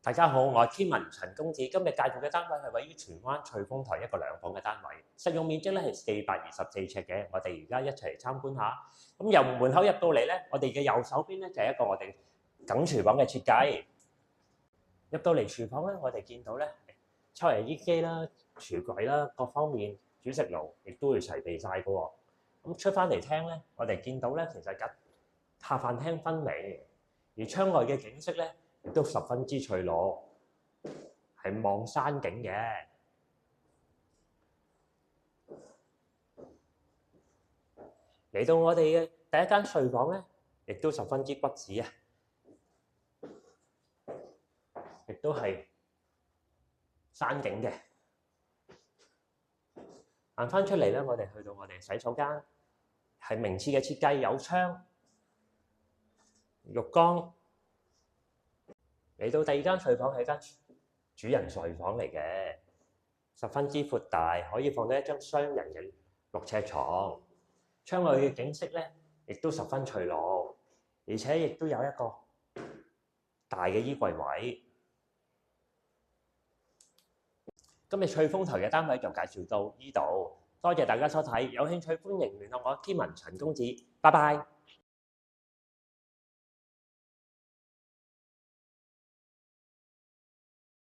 大家好，我係天文陳公子。今日介紹嘅單位係位於荃灣翠峰台一個兩房嘅單位，實用面積咧係424尺嘅。我哋而家一齊嚟參觀下。咁由門口入到嚟咧，我哋嘅右手邊咧就係一個我哋梗廚房嘅設計。入到嚟廚房咧，我哋見到咧抽油煙機啦、廚櫃啦，各方面煮食爐亦都會齊備晒嘅喎。咁出翻嚟廳咧，我哋見到咧其實下飯廳分離，而窗外嘅景色咧，亦都十分之翠綠，係望山景嘅。嚟到我哋嘅第一間睡房咧，亦都十分之骨子啊，亦都係山景嘅。行翻出嚟咧，我哋去到我哋洗手間，係名次嘅設計，有窗、浴缸。嚟到第二間睡房係間主人睡房嚟嘅，十分之闊大，可以放到一張雙人嘅6尺床。窗外嘅景色咧，亦都十分翠綠，而且亦都有一個大嘅衣櫃位。今日翠峰台嘅單位就介紹到呢度，多謝大家收睇，有興趣歡迎聯絡我天文陳公子，拜拜。